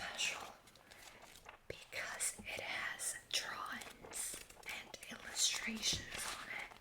special because it has drawings and illustrations on it.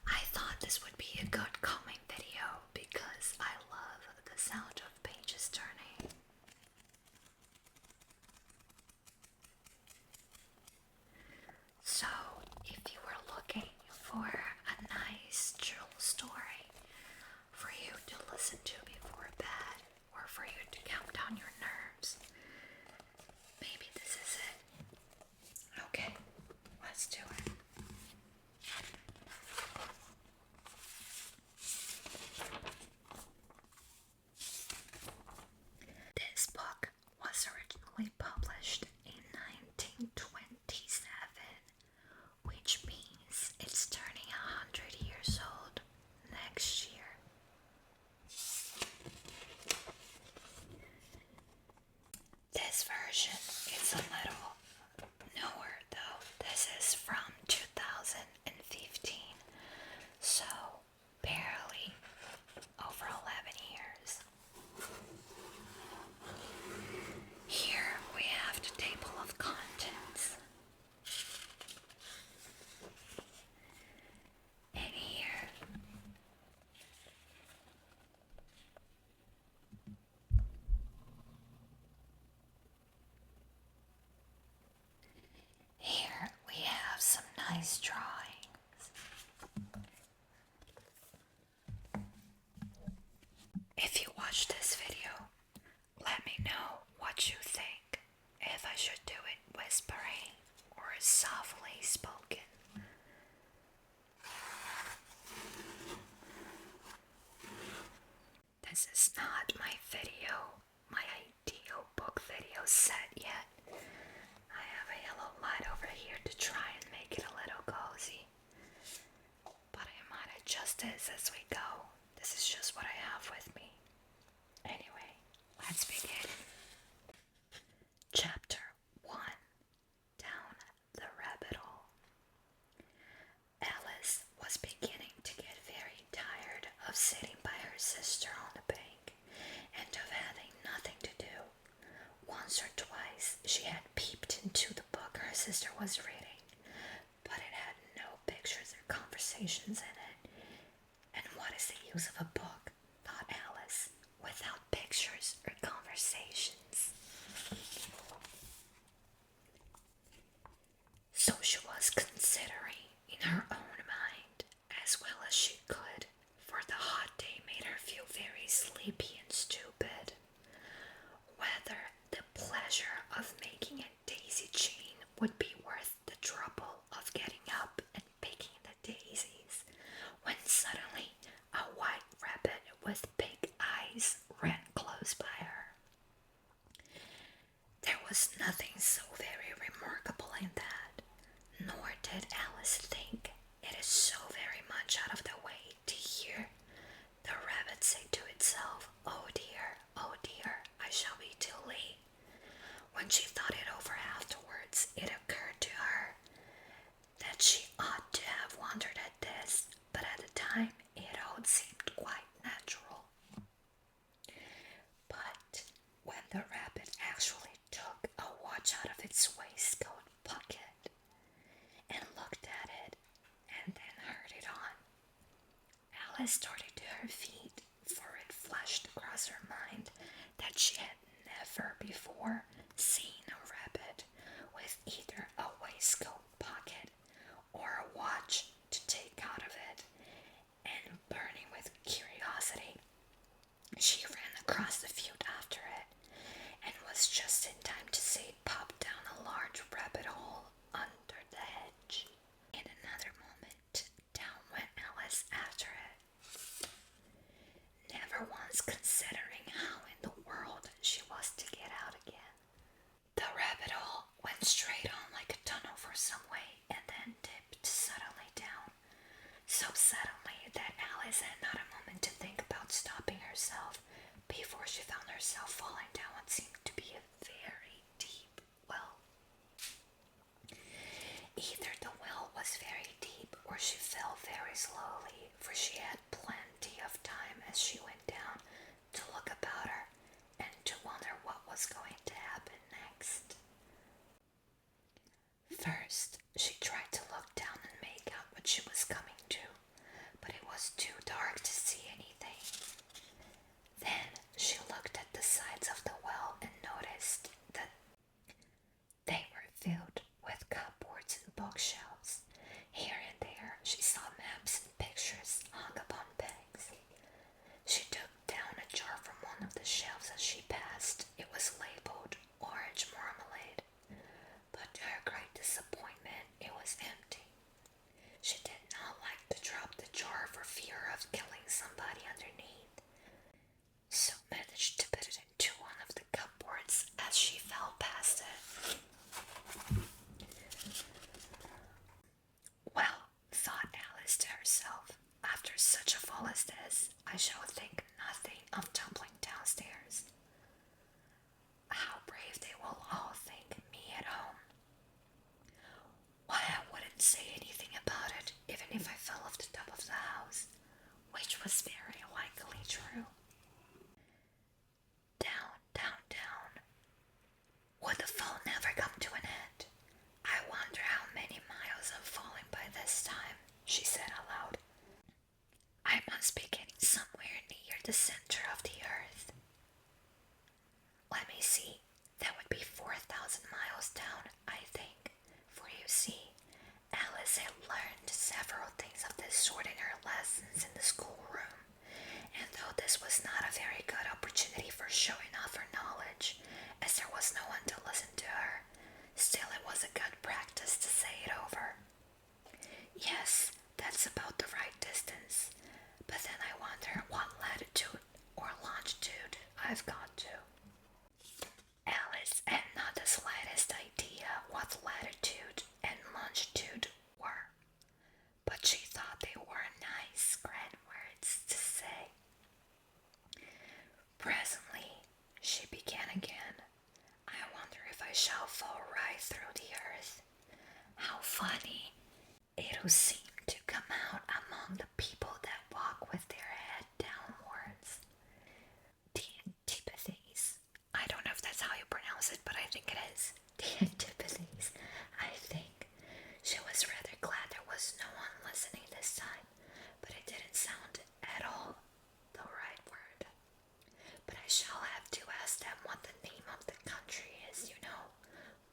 I thought this would be a good calming video because I love the sound of pages turning. So, if you were looking for a nice, chill story for you to listen to before bed or for you to calm down your nerves, maybe this is it. Okay, let's do it. This book was originally published in 1927, which means it's turning 100 years old next year. This version is a little newer though. This is from 2015, so barely over 11 years. Here we have the table of contents. And here we have some nice drawings. If you watch this video, let me know what you think. If I should do it whispering or softly spoken. This is not my ideal book video set yet. I have a yellow light over here to try and make it a little cozy. But I might adjust this as we go. This is just what I have with me. Anyway, let's begin. Chapter 1. Down the Rabbit Hole. Alice was beginning to get very tired of sitting by her sister on the bank and of having nothing to do. Once or twice she had peeped into the book her sister was reading, but it had no pictures or conversations in it. And what is the use of a book, thought Alice, without pictures or conversations? So she was considering in her own mind, as well as she could, for the hot day made her feel very sleepy and stupid, whether the pleasure of making a daisy chain would be worth the trouble of getting up and picking the daisies, when suddenly a white rabbit with big eyes ran close by her. There was nothing so very remarkable in that, nor did Alice think it is so very much out of the way to hear the rabbit say to itself, oh dear, I shall be too late." When she thought it over afterwards, it occurred to her that she ought to have wondered at this, but at the time it all seemed quite natural. But when the rabbit actually took a watch out of its waistcoat pocket and looked at it and then heard it on, Alice started to her feet, for it flashed across her mind that she had never before seen a rabbit with either a waistcoat pocket or a watch to take out of it, and burning with curiosity, she ran across the field after it, and was just in time to see it pop down a large rabbit hole under the hedge. In another moment, down went Alice after it, never once considering how in the world she was to get out again. The rabbit hole went straight on like a tunnel for some way, and then dipped suddenly down, so suddenly that Alice had not a moment to think about stopping herself before she found herself falling down what seemed to be a very deep well. Either the well was very deep or she fell very slowly, for she had plenty of time as she went down to look about her and to was going to happen next. First, she tried to look down and make out what she was coming to, but it was too dark to see anything. Then she looked at the sides of the well and noticed that they were filled with cupboards and bookshelves. Here and there she saw maps and pictures hung upon pegs. She took down a jar from one of the shelves as she passed. It was labeled orange marmalade, but to her great disappointment, it was empty. She did not like to drop the jar for fear of killing somebody underneath, so managed to put it into one of the cupboards as she fell past it. Well, thought Alice to herself, after such a fall as this, I shall think nothing of tumbling downstairs. How brave they will all think me at home. Why, I wouldn't say anything about it, even if I fell off the top of the house, which was very likely true. Down, down, down. Would the fall never come to an end? I wonder how many miles I'm falling by this time, she said aloud. I must be getting somewhere near the center of the earth. Let me see, that would be 4,000 miles down, I think, for you see, Alice had learned several things of this sort in her lessons in the schoolroom, and though this was not a very good opportunity for showing off her knowledge, as there was no one to listen to her, still it was a good practice to say it over. Yes, that's about the right distance, but then I wonder what latitude or longitude I've got to. Alice had not the slightest idea what latitude and longitude were, but she thought they were nice grand words to say. Presently, she began again. I wonder if I shall fall right through the earth. How funny it'll seem to come out among the people that walk with their head downwards. The antipathies. I don't know if that's how you pronounce it, but I think it is. The antipathies, I think. She was rather glad there was no one listening this time, but it didn't sound at all the right word. But I shall have to ask them what the name of the country is, you know.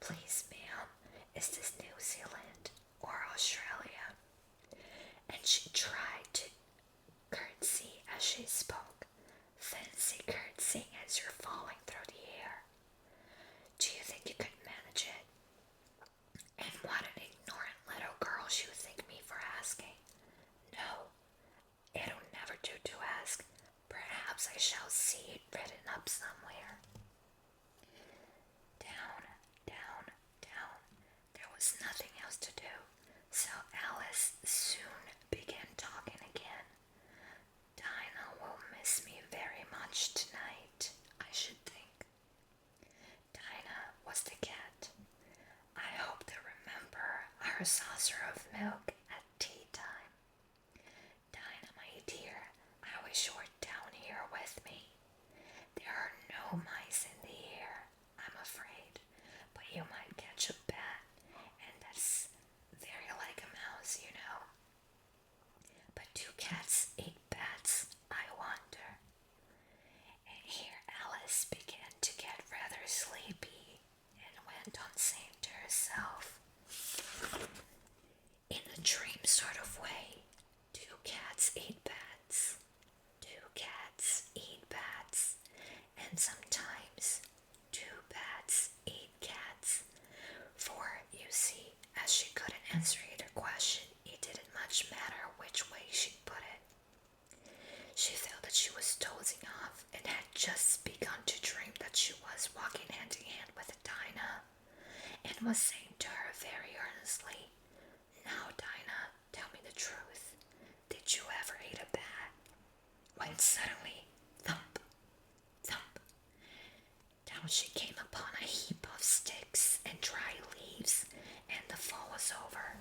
Please, ma'am, is this New Zealand or Australia? And she tried to curtsy as she spoke. Fancy curtsying as you're falling through the air. Do you think you could manage it? And what an ignorant little girl you think me for asking. No, it'll never do to ask. Perhaps I shall see it written up somewhere. Down, down, down. There was nothing else to do, so Alice soon began talking again. Dinah will miss me very much tonight, I should think. Dinah was the cat. I hope to remember our saucer of milk at tea time. Dinah, my dear, I wish you were down here with me. There are no mice in the air, I'm afraid, but you might catch a bat, and that's very like a mouse, you know. But do cats eat bats, I wonder? And here Alice began to get rather sleepy and went on saying to herself, in a dream sort of way, do cats eat bats? Do cats eat bats? And sometimes, do bats eat cats? For, you see, as she couldn't answer either question, it didn't much matter which way she put it. She felt that she was dozing off and had just begun to dream that she was walking hand in hand with Dinah, and was saying to her very earnestly, now, Dinah, tell me the truth. Did you ever eat a bat? When suddenly, thump, thump, down she came upon a heap of sticks and dry leaves, and the fall was over.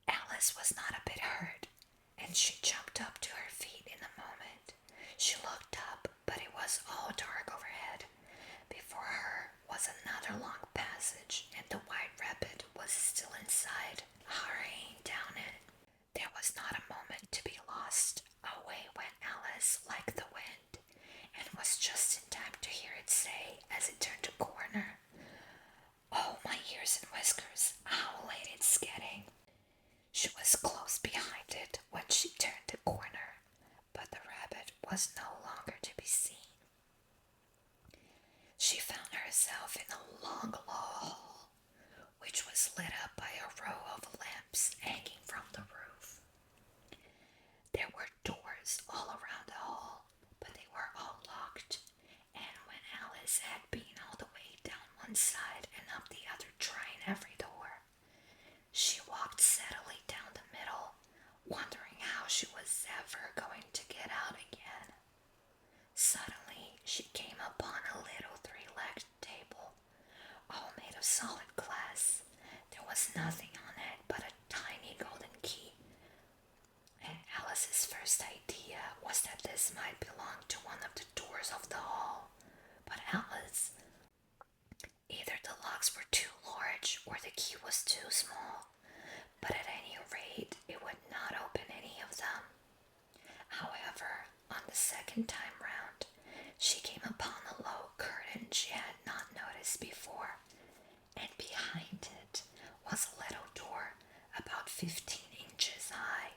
Alice was not a bit hurt, and she jumped up to her feet in a moment. She looked up, but it was all dark overhead. Before herself in a long, low hall, which was lit up by a row of lamps hanging from the roof. There were doors all around the hall, but they were all locked, and when Alice had been all the way down one side and up the other trying every door, she walked steadily down the middle, wondering how she was ever going to get out again. Suddenly, she came upon a little three-legged table, all made of solid glass. There was nothing on it but a tiny golden key, and Alice's first idea was that this might belong to one of the doors of the hall. But Alice, either the locks were too large or the key was too small, but at any rate it would not open any of them. However, on the second time round, she came upon a low curtain she had not noticed before, and behind it was a little door about 15 inches high.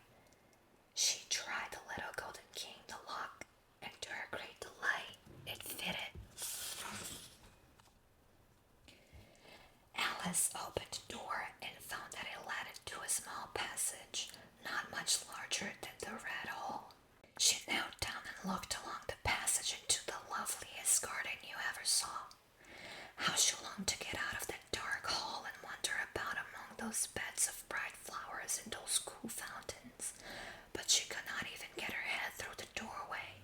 She tried the little golden key in the lock, and to her great delight, it fitted. Alice opened the door and found that it led into a small passage, not much larger than the red hall. She knelt down and looked along the passage into the loveliest garden you ever saw. How she longed to get out of that dark hall and wander about among those beds of bright flowers and those cool fountains, but she could not even get her head through the doorway.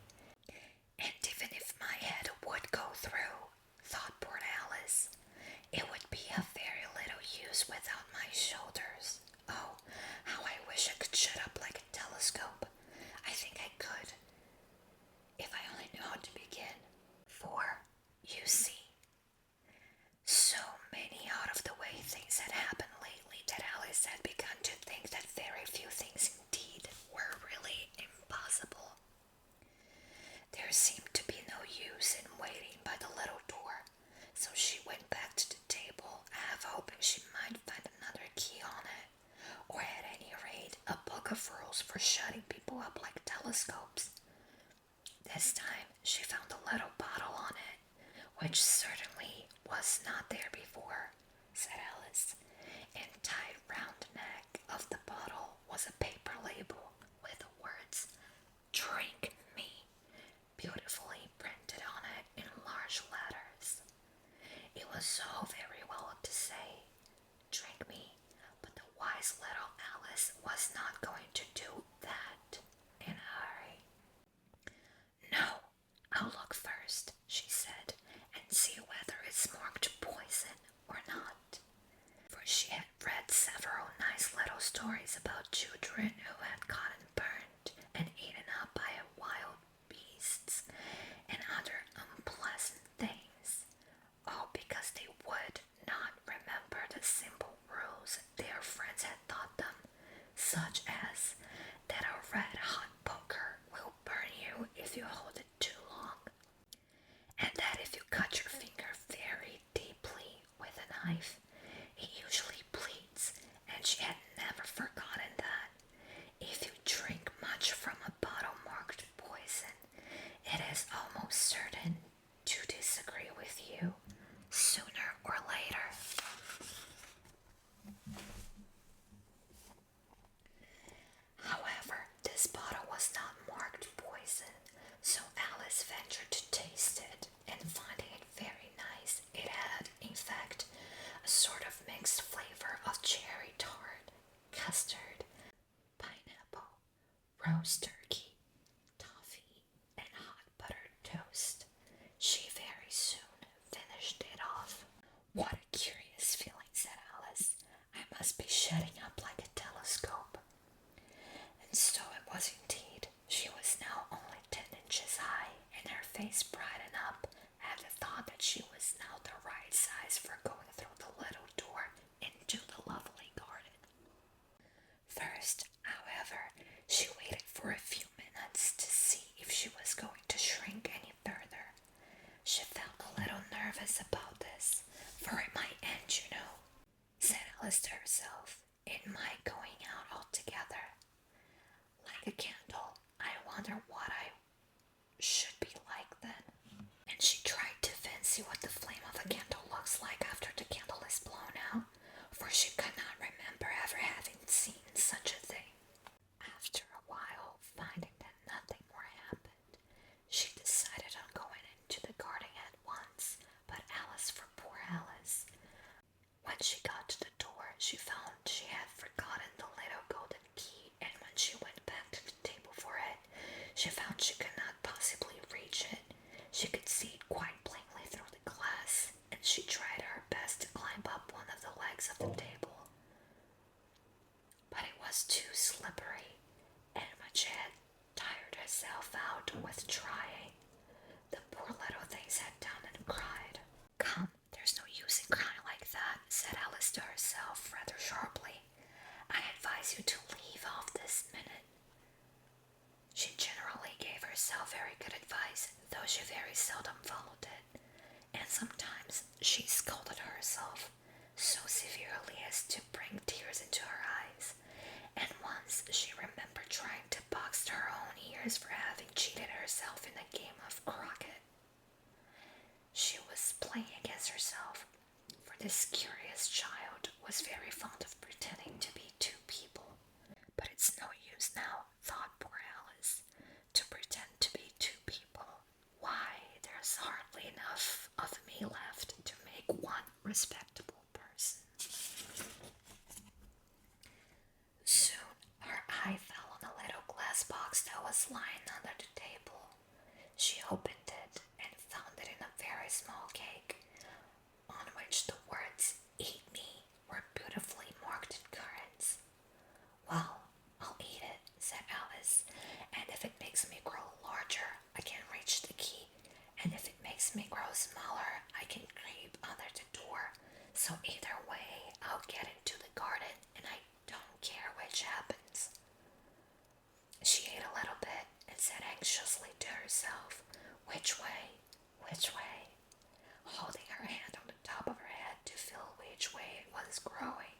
And even if my head would go through, thought poor Alice, it would be of very little use without my shoulders. Oh, how I wish I could shut up like a telescope. I think I could, if I only knew how to begin. For, you see, so many out-of-the-way things had happened lately that Alice had begun to think that very few things indeed were really impossible. There seemed to be no use in waiting by the little door, so she went back to the table, half hoping she might find another key on it, or at any rate a book of rules for shutting people up like telescopes. This time she found a little bottle on it, which certainly was not there before, said Alice, and tied round the neck of the bottle was a paper label with the words, "Drink me," beautifully printed on it in large letters. It was all very well to say, "Drink me," but the wise little Alice was not going to do that in a hurry. "No, I'll look first," she said, "and see whether it's marked poison or not." For she had read several nice little stories about children who had gotten burned and eaten up by wild beasts and other unpleasant things, all because they would not remember the simple rules their friends had taught them, such as that a red-hot poker will burn you if you hold it too long, and that if you cut your finger very deeply with a knife, it usually bleeds, and she had never forgotten that if you drink much from a bottle marked poison, it is almost certain to disagree with you sooner or later. However, this bottle was not marked poison, so Alice ventured to taste it, and finding it very nice, it had, in fact, a sort of mixed flavor of cherry tart, custard, pineapple, roast turkey, toffee, and hot buttered toast. She very soon finished it off. "What a curious feeling," said Alice. "I must be shutting up like a telescope." And so it was indeed. She was now only 10 inches high, and her face brightened up at the thought that she was now the right size for going through the little door into the lovely garden. First, however, she waited for a few minutes to see if she was going to shrink any further. She felt a little nervous about this, for it might end, you know, said Alice to herself. It might going out altogether. Like a candle, I wonder what I should be like then. And she tried to fancy what the flame of a candle she tried her best to climb up one of the legs of the table. But it was too slippery, and when she had tired herself out with trying, the poor little thing sat down and cried. "Come, there's no use in crying like that," said Alice to herself rather sharply. "I advise you to leave off this minute." She generally gave herself very good advice, though she very seldom followed it, and sometimes she scolded herself so severely as to bring tears into her eyes, and once she remembered trying to box her own ears for having cheated herself in a game of croquet. She was playing against herself, for this curious child was very fond of pretending to be two people. But it's no use now, thought poor Alice, to pretend to be two people. Why, there's hardly enough of me left to make one respectable person. Soon her eye fell on a little glass box that was lying under the table. She opened it and found it in a very small cake, on which the words "Eat me" were beautifully marked in currants. "Well, I'll eat it," said Alice, "and if it makes me grow larger, I can reach the key, and if it makes me grow smaller, I can creep under the door. So either way, I'll get into the garden, and I don't care which happens." She ate a little bit and said anxiously to herself, "Which way? Which way?" holding her hand on the top of her head to feel which way it was growing.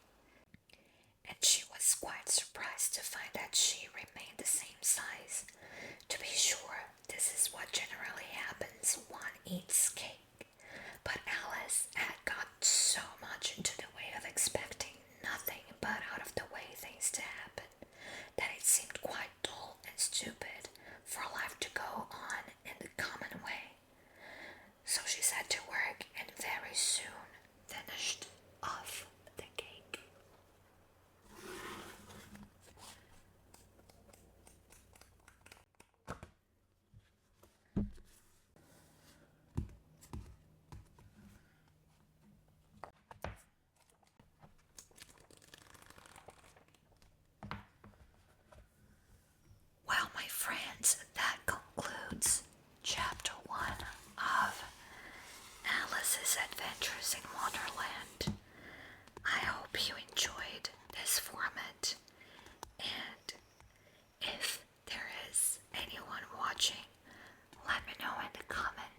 And she was quite surprised to find that she remained the same size. To be sure, this is what generally happens when one eats cake. But Alice had got so much into the way of expecting nothing but out of the way things to happen, that it seemed quite dull and stupid for life to go on in the common way. So she set to work and very soon finished off the cake. Well, my friends, that concludes chapter 1 of Alice's Adventures in Wonderland. I hope you enjoyed this format, and if there is anyone watching, let me know in the comments.